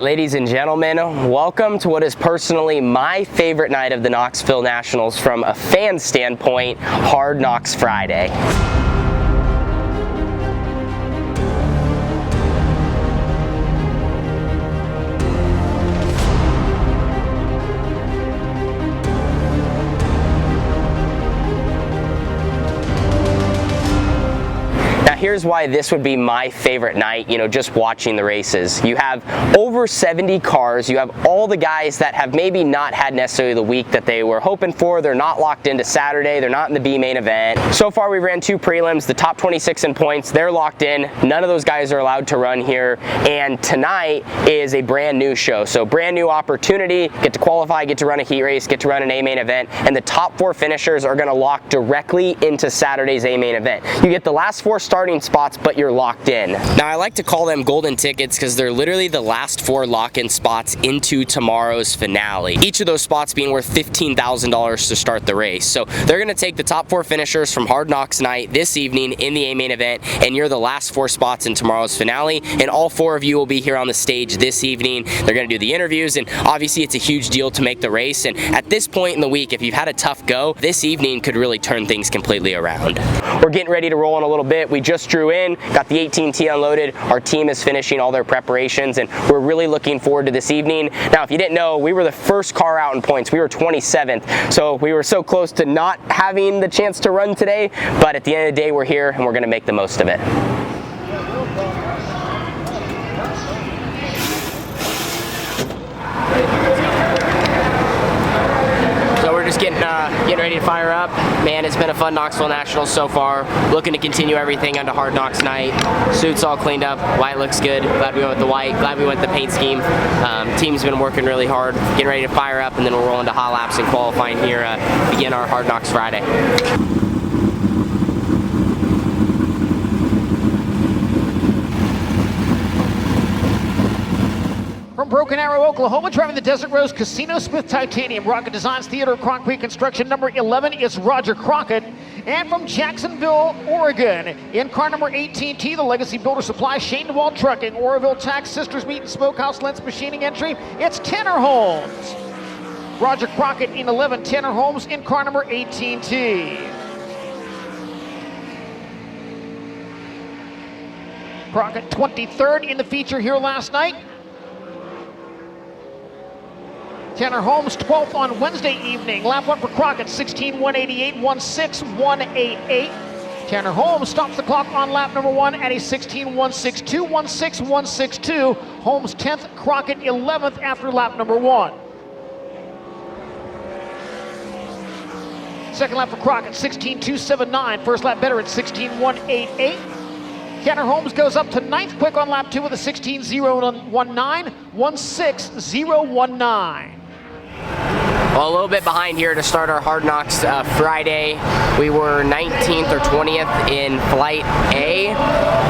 ladies and gentlemen, welcome to what is personally my favorite night of the Knoxville Nationals from a fan standpoint, Hard Knox Friday. Here's why this would be my favorite night, just watching the races. You have over 70 cars, you have all the guys that have maybe not had necessarily the week that they were hoping for, they're not locked into Saturday, they're not in the B main event. So far we ran 2 prelims, the top 26 in points, they're locked in, none of those guys are allowed to run here, and tonight is a brand new show, so brand new opportunity, get to qualify, get to run a heat race, get to run an A main event, and the top 4 finishers are gonna lock directly into Saturday's A main event. You get the last 4 starting spots, but you're locked in. Now I like to call them golden tickets because they're literally the last 4 lock-in spots into tomorrow's finale. Each of those spots being worth $15,000 to start the race. So they're gonna take the top 4 finishers from Hard Knox night this evening in the A main event, and you're the last 4 spots in tomorrow's finale, and all 4 of you will be here on the stage this evening. They're gonna do the interviews, and obviously it's a huge deal to make the race, and at this point in the week, if you've had a tough go, this evening could really turn things completely around. We're getting ready to roll in a little bit. We just drew in, got the 18T unloaded. Our team is finishing all their preparations, and we're really looking forward to this evening. Now, if you didn't know, we were the first car out in points. We were 27th, so we were so close to not having the chance to run today, but at the end of the day, we're here, and we're gonna make the most of it. Getting ready to fire up. Man, it's been a fun Knoxville Nationals so far. Looking to continue everything onto Hard Knox night. Suits all cleaned up. White looks good. Glad we went with the white. Glad we went with the paint scheme. Team's been working really hard. Getting ready to fire up, and then we'll roll into hot laps and qualifying here. Begin our Hard Knox Friday. From Broken Arrow, Oklahoma, driving the Desert Rose Casino Smith Titanium Rocket Designs Theater Concrete Construction number 11 is Roger Crockett. And from Jacksonville, Oregon, in car number 18T, the Legacy Builder Supply, Shane Wall Trucking, Oroville Tax, Sisters Meat and Smokehouse Lens Machining Entry, it's Tanner Holmes. Roger Crockett in 11, Tanner Holmes in car number 18T. Crockett 23rd in the feature here last night. Tanner Holmes 12th on Wednesday evening. Lap 1 for Crockett, 16:188, 16:188. Tanner Holmes stops the clock on lap number 1 at a 16:162, 16:162. Holmes 10th, Crockett 11th after lap number 1. Second lap for Crockett, 16:279. First lap better at 16:188. Tanner Holmes goes up to 9th quick on lap 2 with a 16:019, 16:019. Well, a little bit behind here to start our Hard Knox Friday. We were 19th or 20th in Flight A.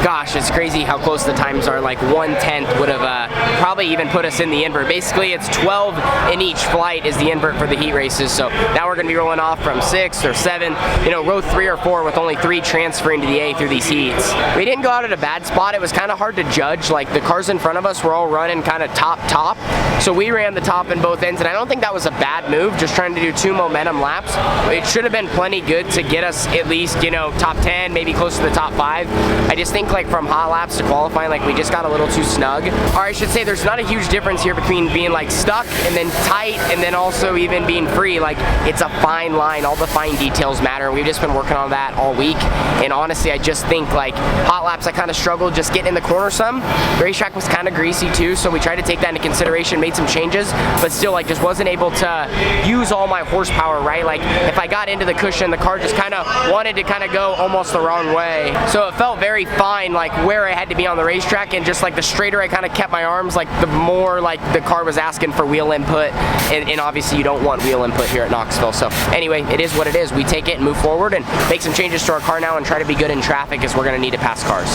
Gosh, it's crazy how close the times are. Like 1/10 would have probably even put us in the invert. Basically, it's 12 in each flight is the invert for the heat races. So now we're going to be rolling off from 6th or 7th, row 3 or 4 with only 3 transferring to the A through these heats. We didn't go out at a bad spot. It was kind of hard to judge. Like the cars in front of us were all running kind of top. So we ran the top in both ends, and I don't think that was a bad move, just trying to do 2 momentum laps. It should have been plenty good to get us at least, top 10, maybe close to the top 5. I just think like from hot laps to qualifying, like we just got a little too snug. Or I should say there's not a huge difference here between being like stuck and then tight and then also even being free. Like it's a fine line, all the fine details matter. We've just been working on that all week. And honestly, I just think like hot laps, I kind of struggled just getting in the corner some. Racetrack was kind of greasy too, so we tried to take that into consideration, made some changes, but still like just wasn't able to use all my horsepower, right? Like if I got into the cushion, the car just kind of wanted to kind of go almost the wrong way. So it felt very fine, like where I had to be on the racetrack, and just like the straighter I kind of kept my arms, like the more like the car was asking for wheel input, and obviously you don't want wheel input here at Knoxville. So anyway, it is what it is. We take it and move forward and make some changes to our car now and try to be good in traffic, as we're going to need to pass cars.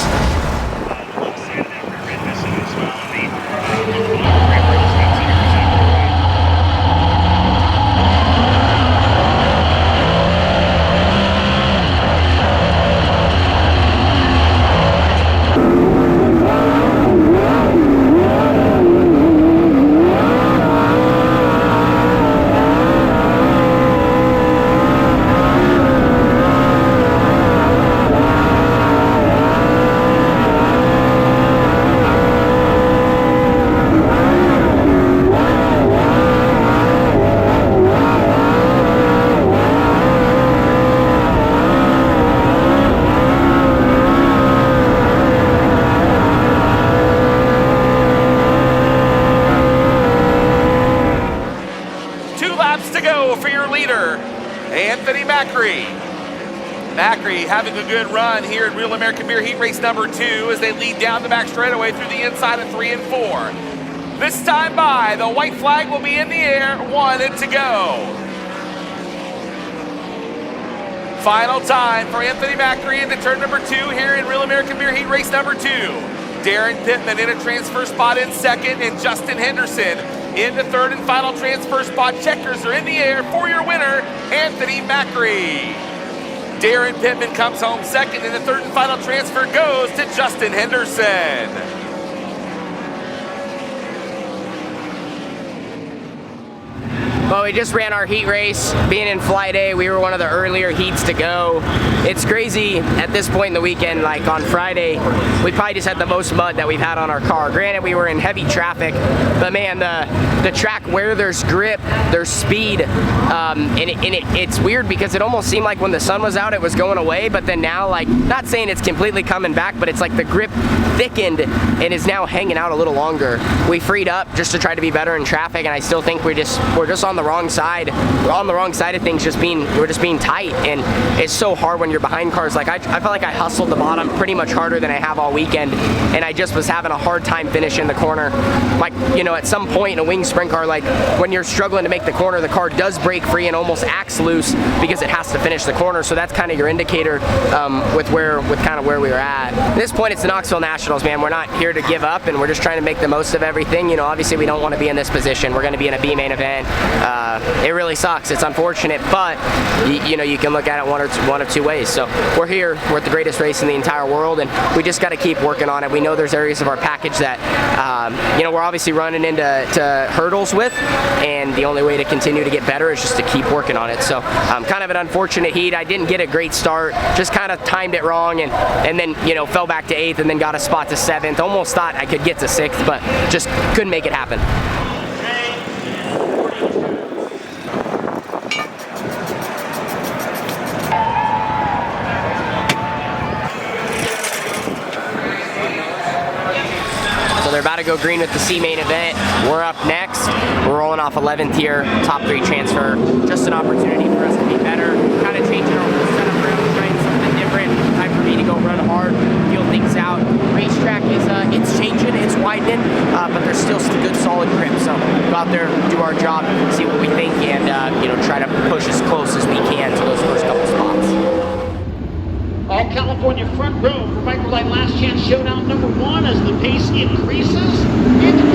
Macri. Macri having a good run here in Real American Beer Heat Race number 2 as they lead down the back straightaway through the inside of 3 and 4. This time by, the white flag will be in the air, 1 and to go. Final time for Anthony Macri into turn number 2 here in Real American Beer Heat Race number 2. Darren Pittman in a transfer spot in second, and Justin Henderson in the third and final transfer spot. Checkers are in the air for your winner, Anthony Macri. Darren Pittman comes home second, and the third and final transfer goes to Justin Henderson. Well, we just ran our heat race. Being in Flight A, we were one of the earlier heats to go. It's crazy at this point in the weekend, like on Friday, we probably just had the most mud that we've had on our car. Granted, we were in heavy traffic, but man, the track where there's grip, there's speed, it's weird because it almost seemed like when the sun was out, it was going away, but then now, like, not saying it's completely coming back, but it's like the grip thickened and is now hanging out a little longer. We freed up just to try to be better in traffic, and I still think we're just on the wrong side. We're on the wrong side of things, we're just being tight, and it's so hard when you're behind cars. Like I felt like I hustled the bottom pretty much harder than I have all weekend, and I just was having a hard time finishing the corner. Like, you know, at some point in a wing sprint car, like when you're struggling to make the corner, the car does break free and almost acts loose because it has to finish the corner. So that's kind of your indicator with kind of where we were at. At this point, it's the Knoxville Nationals, man. We're not here to give up, and we're just trying to make the most of everything. You know, obviously we don't want to be in this position. We're going to be in a B main event. It really sucks. It's unfortunate, but you know, you can look at it one of two ways. So we're here. We're at the greatest race in the entire world, and we just got to keep working on it. We know there's areas of our package that you know, we're obviously running into hurdles with, and the only way to continue to get better is just to keep working on it. So kind of an unfortunate heat. I didn't get a great start. Just kind of timed it wrong, and then, you know, fell back to 8th, and then got a spot to 7th. Almost thought I could get to 6th, but just couldn't make it happen. They're about to go green with the C main event. We're up next. We're rolling off 11th here, top 3 transfer. Just an opportunity for us to be better, kind of changing our whole setup around, trying something different. Time for me to go run hard, feel things out. Racetrack is it's changing, it's widening, but there's still some good solid grip. So go out there, do our job, see what we think, and you know, try to push as close as we can to those first couple spots. All California front row for Micro Light Last Chance Showdown number 1 as the pace increases into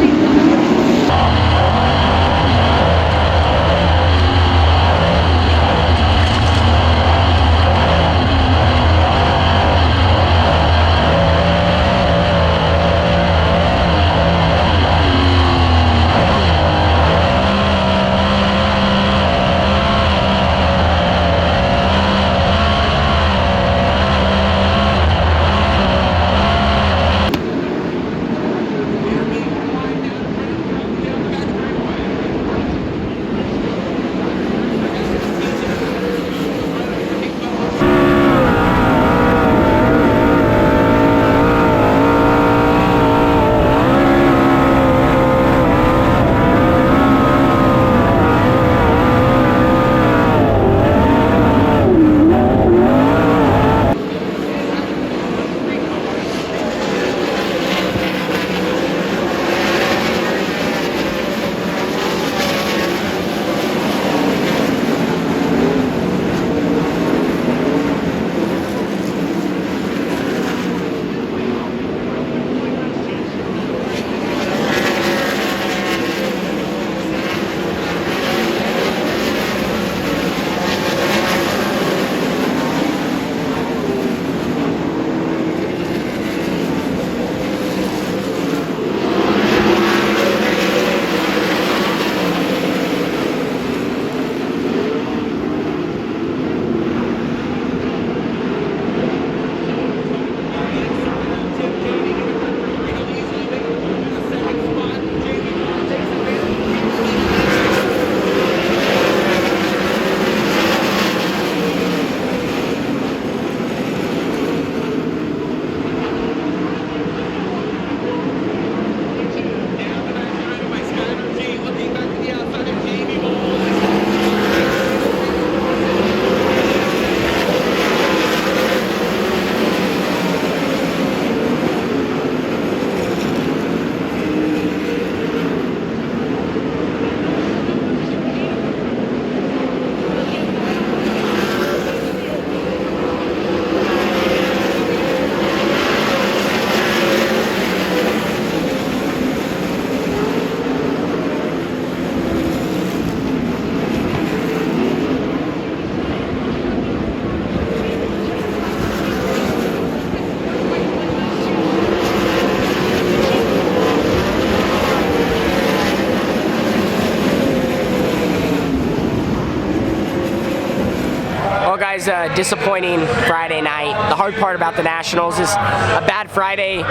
was a disappointing Friday night. The hard part about the Nationals is a bad Friday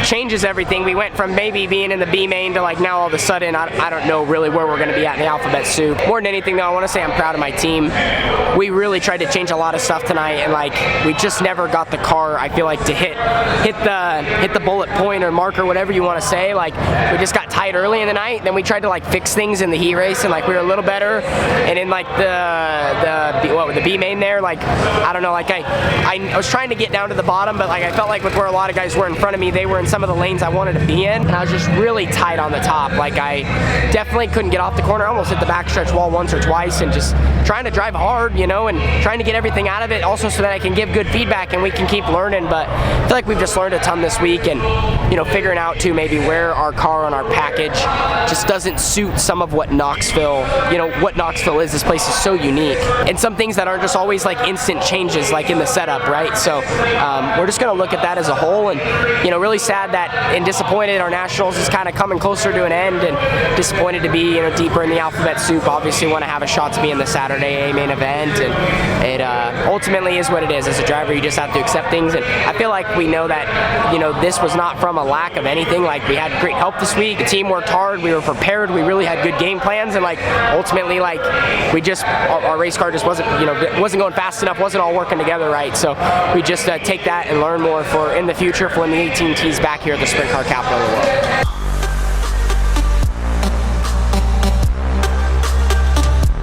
changes everything. We went from maybe being in the B main to like now all of a sudden, I don't know really where we're going to be at in the alphabet soup. More than anything though, I want to say I'm proud of my team. We really tried to change a lot of stuff tonight, and like we just never got the car, I feel like, to hit the bullet point or marker, whatever you want to say. Like we just got tight early in the night, then we tried to like fix things in the heat race, and like we were a little better. And in like the B main there, like I don't know, like I was trying to get down to the bottom, but like I felt like with where a lot of guys were in front of me, they were in some of the lanes I wanted to be in, and I was just really tight on the top. Like I definitely couldn't get off the corner. I almost hit the backstretch wall once or twice, and just trying to drive hard, you know, and trying to get everything out of it also so that I can give good feedback and we can keep learning. But I feel like we've just learned a ton this week, and you know, figuring out too maybe where our car on our package just doesn't suit some of what Knoxville, you know, what Knoxville is. This place is so unique, and some things that aren't just always like instant changes like in the setup, right? So we're just going to look at that as a whole, and you know, really sad that and disappointed our Nationals is kind of coming closer to an end, and disappointed to be, you know, deeper in the alphabet soup. Obviously want to have a shot to be in the Saturday A main event, and it ultimately is what it is. As a driver, you just have to accept things, and I feel like we know that, you know, this was not from a lack of anything. Like we had great help this week, the team worked hard, we were prepared, we really had good game plans, and like ultimately like we just our race car just wasn't, you know, wasn't going fast enough, wasn't all working together right. So we just take that and learn more for in the future for when the 18T's back here at the sprint car capital of the world.